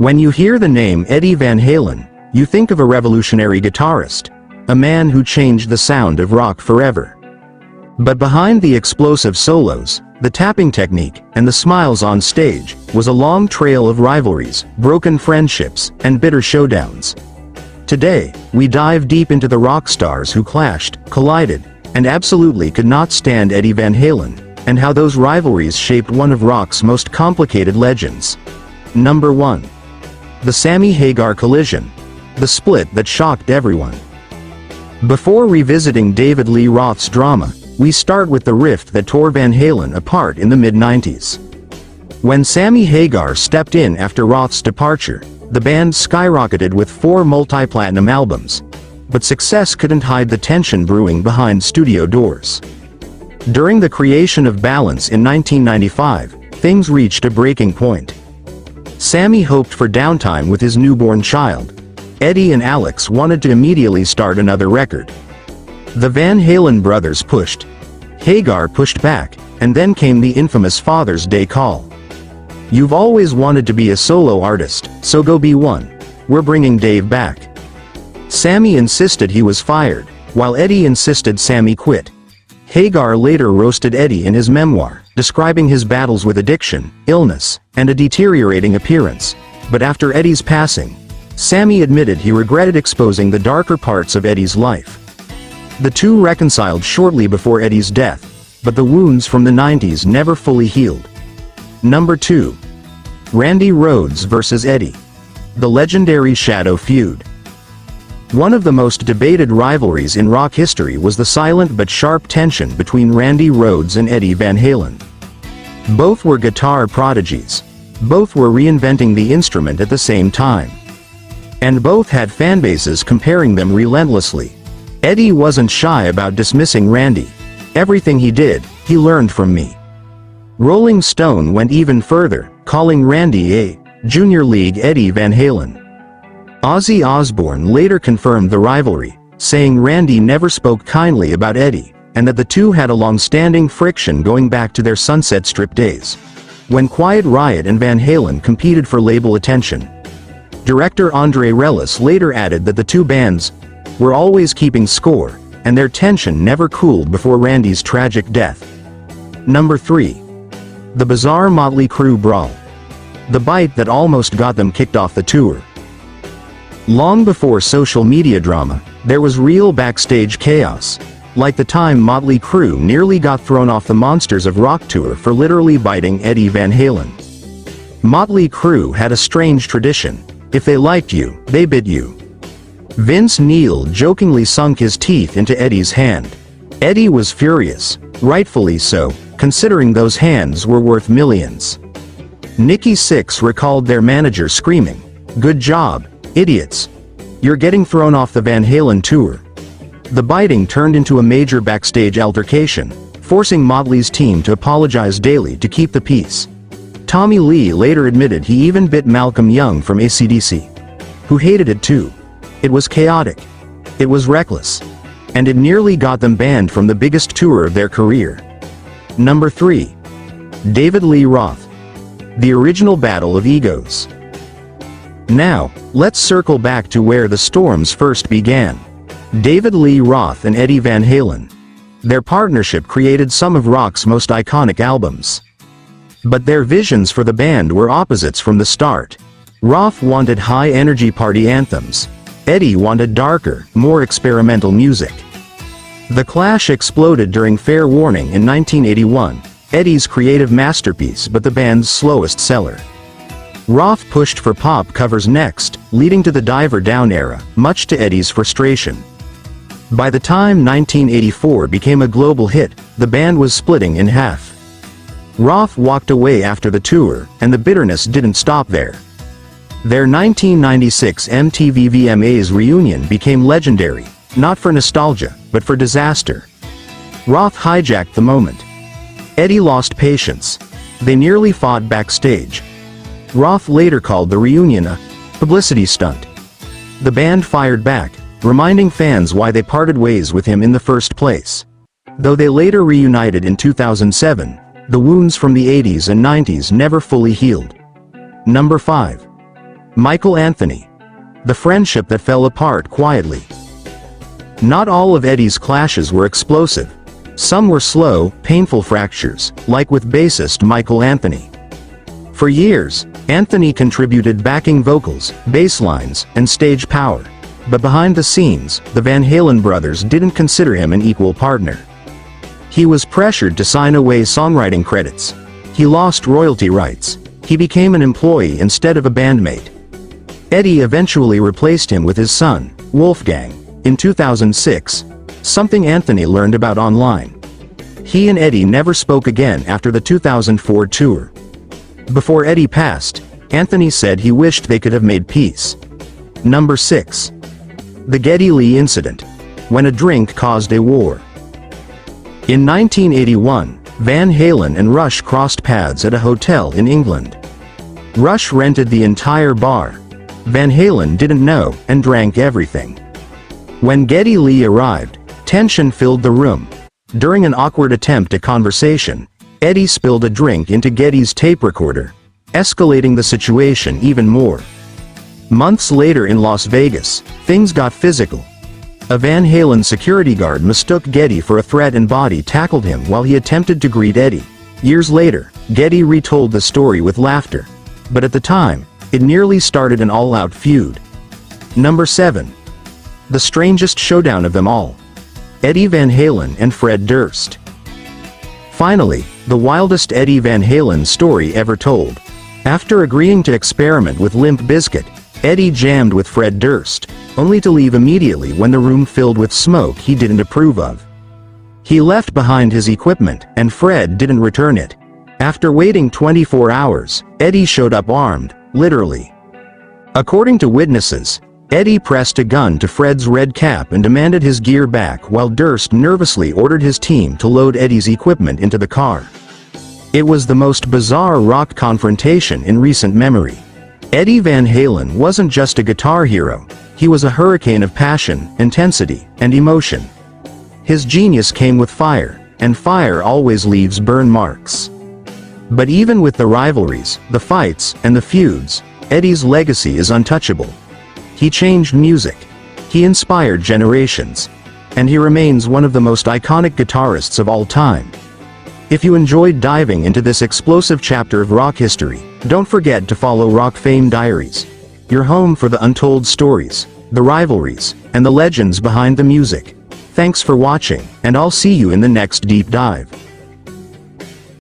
When you hear the name Eddie Van Halen, you think of a revolutionary guitarist, a man who changed the sound of rock forever. But behind the explosive solos, the tapping technique, and the smiles on stage, was a long trail of rivalries, broken friendships, and bitter showdowns. Today, we dive deep into the rock stars who clashed, collided, and absolutely could not stand Eddie Van Halen, and how those rivalries shaped one of rock's most complicated legends. Number 1. The Sammy Hagar collision. The split that shocked everyone. Before revisiting David Lee Roth's drama, we start with the rift that tore Van Halen apart in the mid-90s. When Sammy Hagar stepped in after Roth's departure, the band skyrocketed with 4 multi-platinum albums. But success couldn't hide the tension brewing behind studio doors. During the creation of Balance in 1995, things reached a breaking point. Sammy hoped for downtime with his newborn child. Eddie and Alex wanted to immediately start another record. The Van Halen brothers pushed. Hagar pushed back, and then came the infamous Father's Day call. "You've always wanted to be a solo artist, so go be one. We're bringing Dave back." Sammy insisted he was fired, while Eddie insisted Sammy quit. Hagar later roasted Eddie in his memoir, describing his battles with addiction, illness, and a deteriorating appearance. But after Eddie's passing, Sammy admitted he regretted exposing the darker parts of Eddie's life. The two reconciled shortly before Eddie's death, but the wounds from the 90s never fully healed. Number 2. Randy Rhoads vs. Eddie. The legendary Shadow feud. One of the most debated rivalries in rock history was the silent but sharp tension between Randy Rhoads and Eddie Van Halen. Both were guitar prodigies. Both were reinventing the instrument at the same time. And both had fanbases comparing them relentlessly. Eddie wasn't shy about dismissing Randy. "Everything he did, he learned from me." Rolling Stone went even further, calling Randy a Junior League Eddie Van Halen. Ozzy Osbourne later confirmed the rivalry, saying Randy never spoke kindly about Eddie, and that the two had a long-standing friction going back to their Sunset Strip days, when Quiet Riot and Van Halen competed for label attention. Director Andre Relis later added that the two bands were always keeping score, and their tension never cooled before Randy's tragic death. Number 3. The bizarre Motley Crue brawl. The bite that almost got them kicked off the tour. Long before social media drama, there was real backstage chaos, like the time Motley Crue nearly got thrown off the Monsters of Rock tour for literally biting Eddie Van Halen. Motley Crue had a strange tradition: if they liked you, they bit you. Vince Neil jokingly sunk his teeth into Eddie's hand. Eddie was furious, rightfully so, considering those hands were worth millions. Nikki Sixx recalled their manager screaming, "Good job, idiots. You're getting thrown off the Van Halen tour." The biting turned into a major backstage altercation, forcing Motley's team to apologize daily to keep the peace. Tommy Lee later admitted he even bit Malcolm Young from AC/DC, who hated it too. It was chaotic. It was reckless. And it nearly got them banned from the biggest tour of their career. Number 3. David Lee Roth. The original battle of egos. Now, let's circle back to where the storms first began. David Lee Roth and Eddie Van Halen. Their partnership created some of rock's most iconic albums. But their visions for the band were opposites from the start. Roth wanted high-energy party anthems. Eddie wanted darker, more experimental music. The clash exploded during Fair Warning in 1981, Eddie's creative masterpiece but the band's slowest seller. Roth pushed for pop covers next, leading to the Diver Down era, much to Eddie's frustration. By the time 1984 became a global hit, the band was splitting in half. Roth walked away after the tour, and the bitterness didn't stop there. Their 1996 MTV VMAs reunion became legendary, not for nostalgia, but for disaster. Roth hijacked the moment. Eddie lost patience. They nearly fought backstage. Roth later called the reunion a publicity stunt. The band fired back, reminding fans why they parted ways with him in the first place. Though they later reunited in 2007, the wounds from the 80s and 90s never fully healed. Number 5. Michael Anthony. The friendship that fell apart quietly. Not all of Eddie's clashes were explosive. Some were slow, painful fractures, like with bassist Michael Anthony. For years, Anthony contributed backing vocals, bass lines, and stage power. But behind the scenes, the Van Halen brothers didn't consider him an equal partner. He was pressured to sign away songwriting credits. He lost royalty rights. He became an employee instead of a bandmate. Eddie eventually replaced him with his son, Wolfgang, in 2006, something Anthony learned about online. He and Eddie never spoke again after the 2004 tour. Before Eddie passed, Anthony said he wished they could have made peace. Number 6. The Geddy Lee incident. When a drink caused a war. In 1981, Van Halen and Rush crossed paths at a hotel in England. Rush rented the entire bar. Van Halen didn't know and drank everything. When Geddy Lee arrived, tension filled the room. During an awkward attempt at conversation, Eddie spilled a drink into Geddy's tape recorder, escalating the situation even more. Months later in Las Vegas, things got physical. A Van Halen security guard mistook Geddy for a threat and body-tackled him while he attempted to greet Eddie. Years later, Geddy retold the story with laughter. But at the time, it nearly started an all-out feud. Number 7. The strangest showdown of them all. Eddie Van Halen and Fred Durst. Finally, the wildest Eddie Van Halen story ever told. After agreeing to experiment with Limp Bizkit, Eddie jammed with Fred Durst, only to leave immediately when the room filled with smoke he didn't approve of. He left behind his equipment, and Fred didn't return it. After waiting 24 hours, Eddie showed up armed, literally. According to witnesses, Eddie pressed a gun to Fred's red cap and demanded his gear back while Durst nervously ordered his team to load Eddie's equipment into the car. It was the most bizarre rock confrontation in recent memory. Eddie Van Halen wasn't just a guitar hero, he was a hurricane of passion, intensity, and emotion. His genius came with fire, and fire always leaves burn marks. But even with the rivalries, the fights, and the feuds, Eddie's legacy is untouchable. He changed music. He inspired generations. And he remains one of the most iconic guitarists of all time. If you enjoyed diving into this explosive chapter of rock history, don't forget to follow Rock Fame Diaries, your home for the untold stories, the rivalries, and the legends behind the music. Thanks for watching, and I'll see you in the next deep dive.